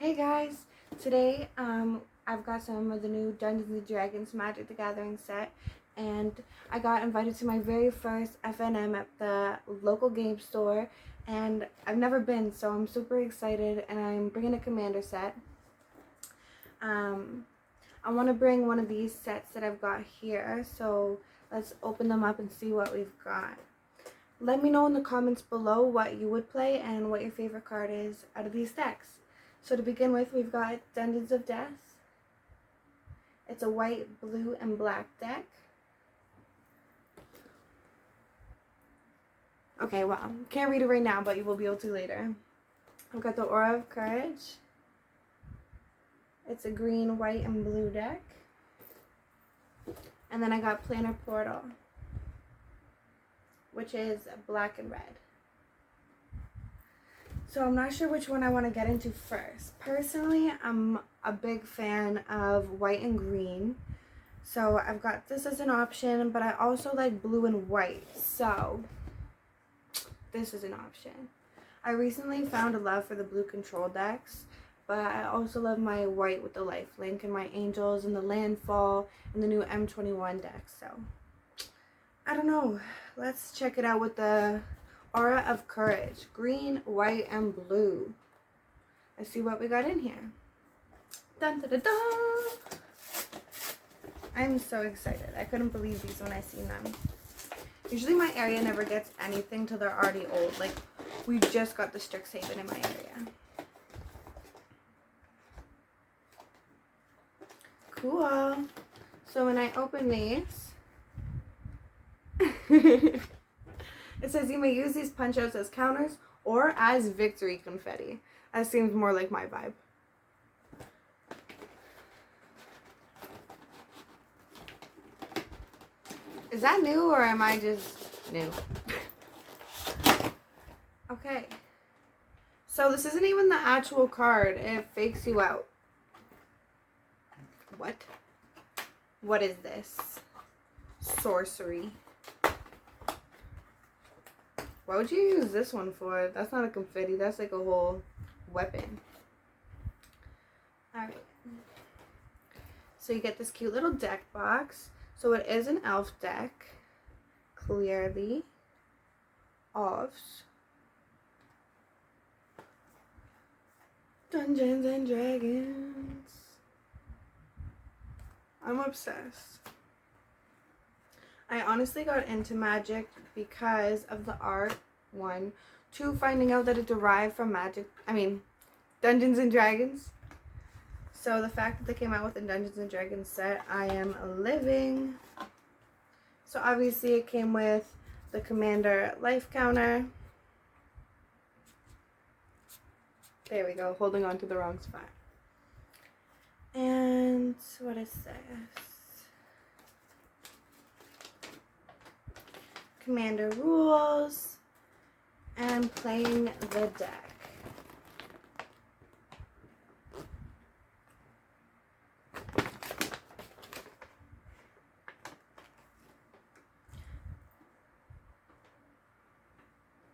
Hey guys, today I've got some of the new Dungeons & Dragons Magic the Gathering set, and I got invited to my very first FNM at the local game store, and I've never been, so I'm super excited, and I'm bringing a commander set. I want to bring one of these sets that I've got here, so let's open them up and see what we've got. Let me know in the comments below what you would play and what your favorite card is out of these decks. So to begin with, we've got Dungeons of Death. It's a white, blue, and black deck. Okay, well, can't read it right now, but you will be able to later. I've got the Aura of Courage. It's a green, white, and blue deck. And then I got Planar Portal, which is black and red. So I'm not sure which one I want to get into first. Personally, I'm a big fan of white and green. So I've got this as an option, but I also like blue and white. So this is an option. I recently found a love for the blue control decks, but I also love my white with the lifelink and my angels and the landfall and the new M21 deck. So I don't know. Let's check it out with the Aura of Courage, green, white, and blue. Let's see what we got in here. Dun, dun, dun, dun. I'm so excited. I couldn't believe these when I seen them. Usually my area never gets anything till they're already old. Like, we just got the Strixhaven in my area. Cool. So when I open these, it says you may use these punch-outs as counters or as victory confetti. That seems more like my vibe. Is that new or am I just new? Okay. So this isn't even the actual card. It fakes you out. What? What is this? Sorcery. Why would you use this one for? That's not a confetti. That's like a whole weapon. Alright. So you get this cute little deck box. So it is an elf deck. Clearly. Elves. Dungeons and Dragons. I'm obsessed. I honestly got into magic because of the art, 1. 2, finding out that it derived from Dungeons and Dragons. So the fact that they came out with a Dungeons and Dragons set, I am living. So obviously it came with the Commander life counter. There we go, holding on to the wrong spot. And what is this? Commander rules and playing the deck.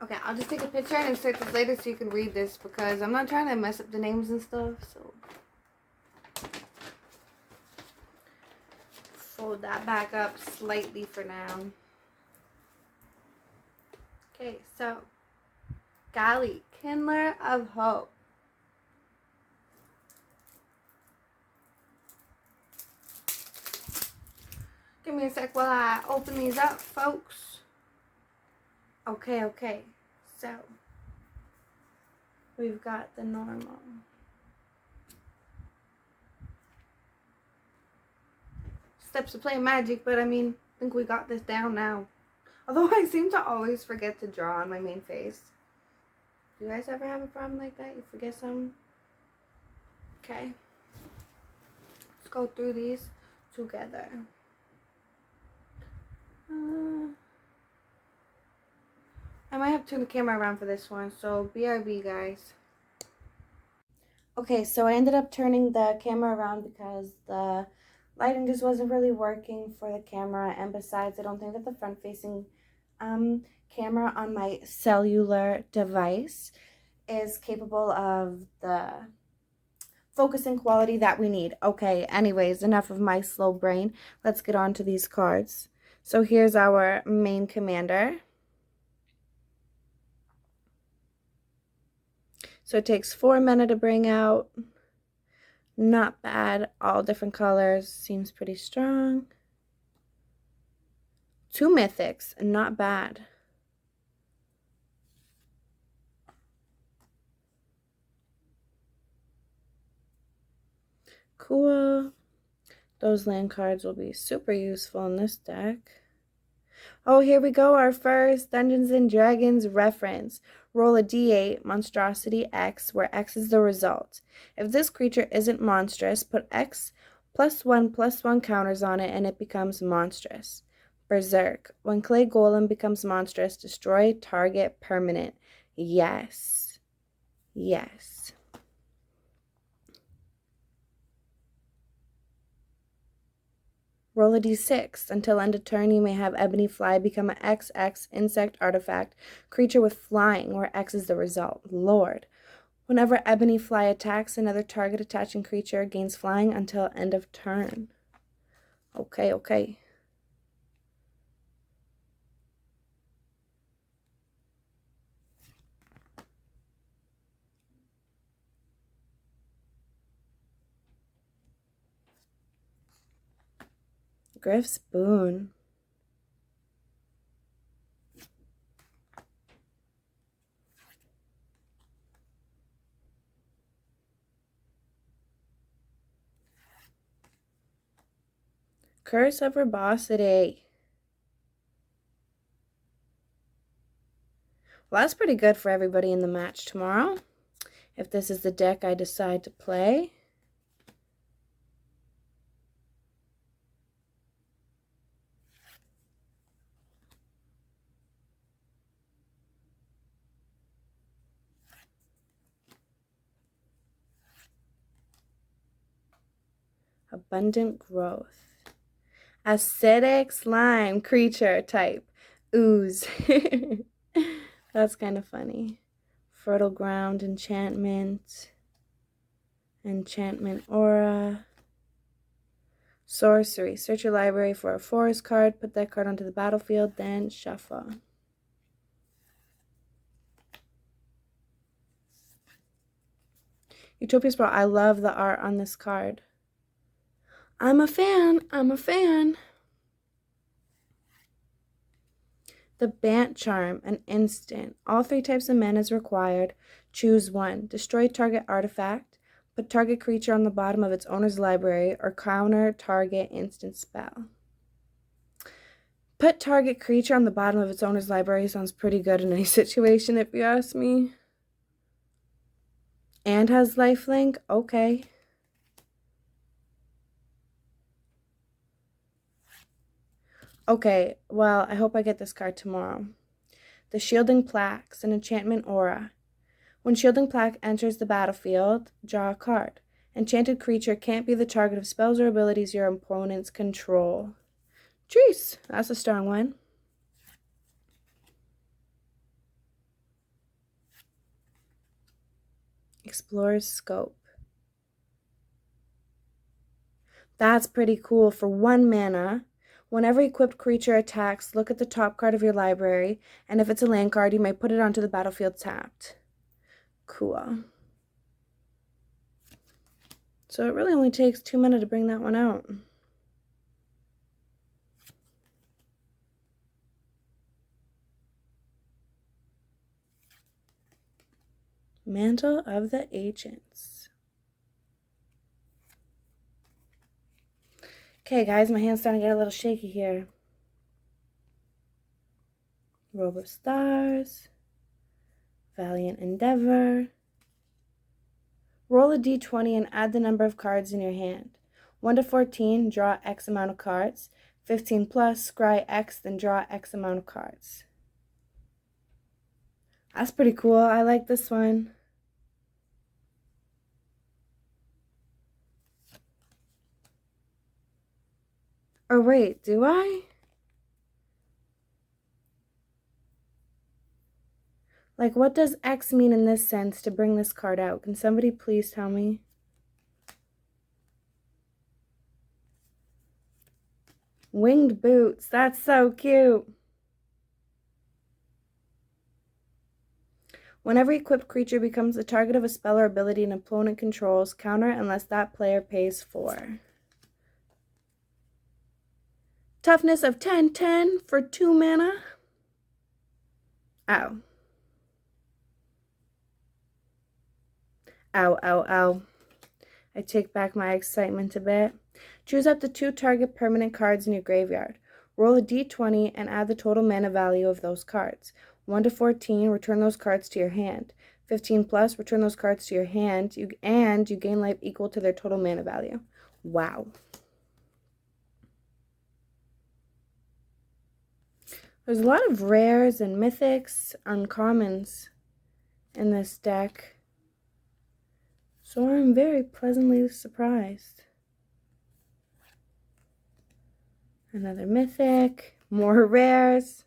Okay, I'll just take a picture and insert this later so you can read this because I'm not trying to mess up the names and stuff, so fold that back up slightly for now. Okay, so Galley, Kindler of Hope. Give me a sec while I open these up, folks. Okay. So we've got the normal. Steps to play magic, but I think we got this down now. Although I seem to always forget to draw on my main face. Do you guys ever have a problem like that? You forget something? Okay. Let's go through these together. I might have to turn the camera around for this one, so BRB, guys. Okay, so I ended up turning the camera around because the lighting just wasn't really working for the camera, and besides, I don't think that the front-facing camera on my cellular device is capable of the focusing quality that we need. Okay, anyways, enough of my slow brain. Let's get on to these cards. So here's our main commander. So it takes 4 mana to bring out. Not bad. All different colors. Seems pretty strong. 2 mythics. Not bad. Cool. Those land cards will be super useful in this deck. Oh, here we go. Our first Dungeons and Dragons reference. Roll a d8, monstrosity X, where X is the result. If this creature isn't monstrous, put X +1/+1 counters on it and it becomes monstrous. Berserk. When Clay Golem becomes monstrous, destroy target permanent. Yes. Yes. Roll a d6. Until end of turn, you may have Ebony Fly become an XX insect artifact creature with flying, where X is the result. Lord. Whenever Ebony Fly attacks, another target attaching creature gains flying until end of turn. Okay, okay. Griff's Boon. Curse of Verbosity. Well, that's pretty good for everybody in the match tomorrow. If this is the deck I decide to play. Abundant Growth. Acidic Slime creature type. Ooze. That's kind of funny. Fertile Ground enchantment. Enchantment Aura. Sorcery. Search your library for a forest card. Put that card onto the battlefield, then shuffle. Utopia Sprawl. I love the art on this card. I'm a fan. I'm a fan. The Bant Charm, an instant. All 3 types of mana is required. Choose one. Destroy target artifact. Put target creature on the bottom of its owner's library or counter target instant spell. Put target creature on the bottom of its owner's library sounds pretty good in any situation if you ask me. And has lifelink? Okay. Okay, well, I hope I get this card tomorrow. The Shielding Plaques, an enchantment aura. When Shielding Plaque enters the battlefield, draw a card. Enchanted creature can't be the target of spells or abilities your opponents control. Jeez, that's a strong one. Explorer's Scope. That's pretty cool. For 1 mana, whenever equipped creature attacks, look at the top card of your library, and if it's a land card, you may put it onto the battlefield tapped. Cool. So it really only takes 2 mana to bring that one out. Mantle of the Ancients. Okay, guys, my hand's starting to get a little shaky here. Robe of Stars. Valiant Endeavor. Roll a d20 and add the number of cards in your hand. 1 to 14, draw X amount of cards. 15 plus, scry X, then draw X amount of cards. That's pretty cool. I like this one. Or wait, do I? Like, what does X mean in this sense to bring this card out? Can somebody please tell me? Winged boots. That's so cute. Whenever equipped creature becomes the target of a spell or ability an opponent controls, counter unless that player pays 4. Toughness of 10/10 for 2 mana. Ow. Ow, ow, ow. I take back my excitement a bit. Choose up to 2 target permanent cards in your graveyard. Roll a d20 and add the total mana value of those cards. 1 to 14, return those cards to your hand. 15 plus, return those cards to your hand, and you gain life equal to their total mana value. Wow. There's a lot of rares and mythics, uncommons in this deck. So I'm very pleasantly surprised. Another mythic, more rares.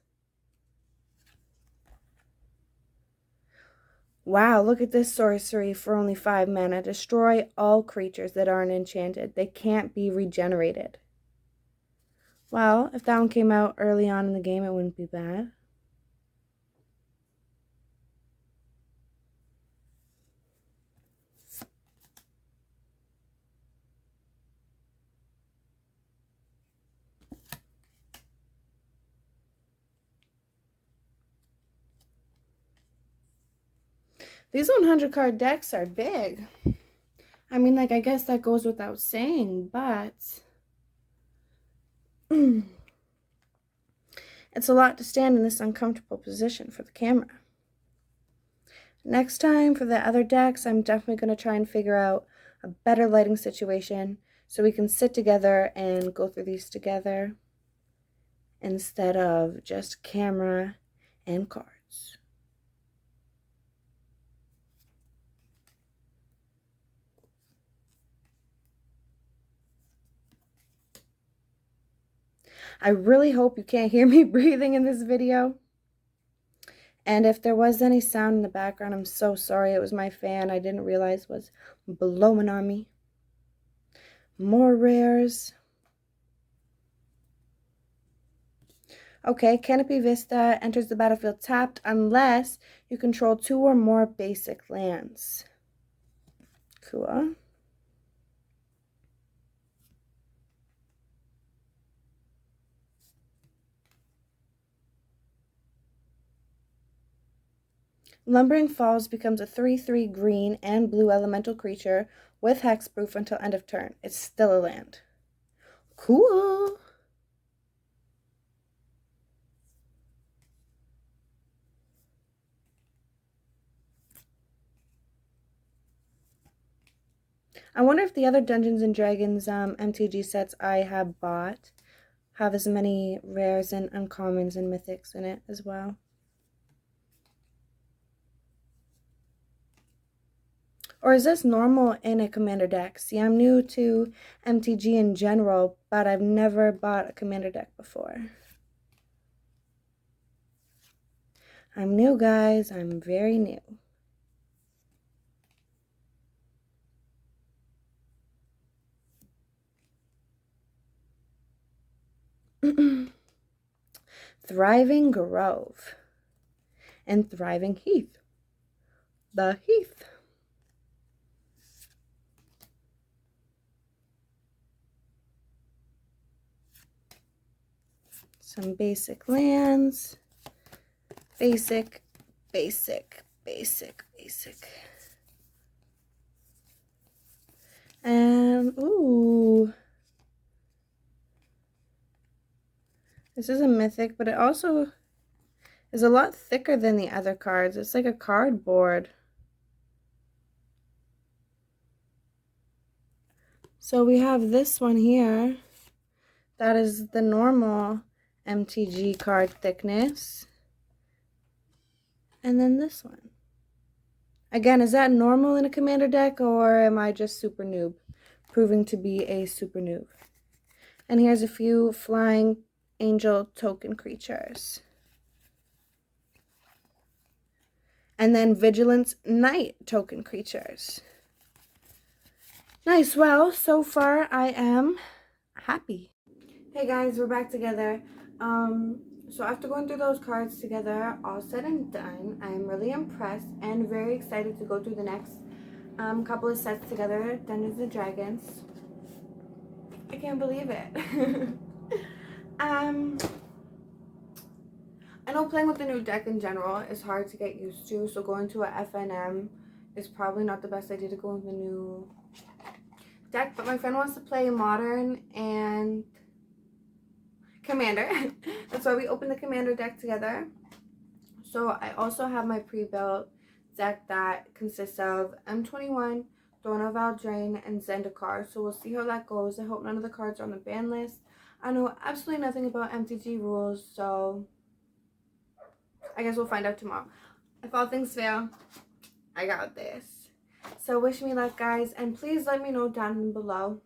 Wow, look at this sorcery for only 5 mana. Destroy all creatures that aren't enchanted. They can't be regenerated. Well, if that one came out early on in the game, it wouldn't be bad. These 100 card decks are big. I mean, like, I guess that goes without saying, but it's a lot to stand in this uncomfortable position for the camera. Next time for the other decks, I'm definitely going to try and figure out a better lighting situation so we can sit together and go through these together instead of just camera and cards. I really hope you can't hear me breathing in this video. And if there was any sound in the background, I'm so sorry. It was my fan. I didn't realize was blowing on me. More rares. Okay, Canopy Vista enters the battlefield tapped unless you control 2 or more basic lands. Cool. Lumbering Falls becomes a 3/3 green and blue elemental creature with hexproof until end of turn. It's still a land. Cool. I wonder if the other Dungeons and Dragons MTG sets I have bought have as many rares and uncommons and mythics in it as well. Or is this normal in a commander deck? See, I'm new to MTG in general, but I've never bought a commander deck before. I'm new, guys. I'm very new. Thriving Grove and Thriving Heath. The Heath. Some basic lands. Basic. And, ooh. This is a mythic, but it also is a lot thicker than the other cards. It's like a cardboard. So we have this one here. That is the normal MTG card thickness. And then this one. Again, is that normal in a commander deck, or am I just super noob? Proving to be a super noob. And here's a few flying angel token creatures. And then Vigilance Knight token creatures. Nice. Well, so far I am happy. Hey guys, we're back together. So after going through those cards together, all said and done, I'm really impressed and very excited to go through the next couple of sets together, Dungeons and Dragons. I can't believe it. um, I know playing with the new deck in general is hard to get used to, so going to a FNM is probably not the best idea to go with the new deck, but my friend wants to play Modern and Commander. That's why we opened the Commander deck together. So I also have my pre-built deck that consists of M21, Throne of Eldraine, and Zendikar. So we'll see how that goes. I hope none of the cards are on the ban list. I know absolutely nothing about MTG rules, so I guess we'll find out tomorrow. If all things fail, I got this. So wish me luck, guys, and please let me know down below,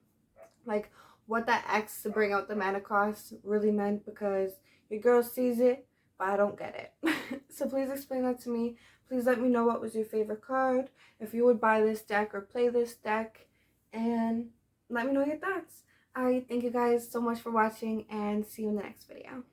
like, what that X to bring out the mana cost really meant, because your girl sees it, but I don't get it. So please explain that to me. Please let me know what was your favorite card, if you would buy this deck or play this deck, and let me know your thoughts. Alright, thank you guys so much for watching, and see you in the next video.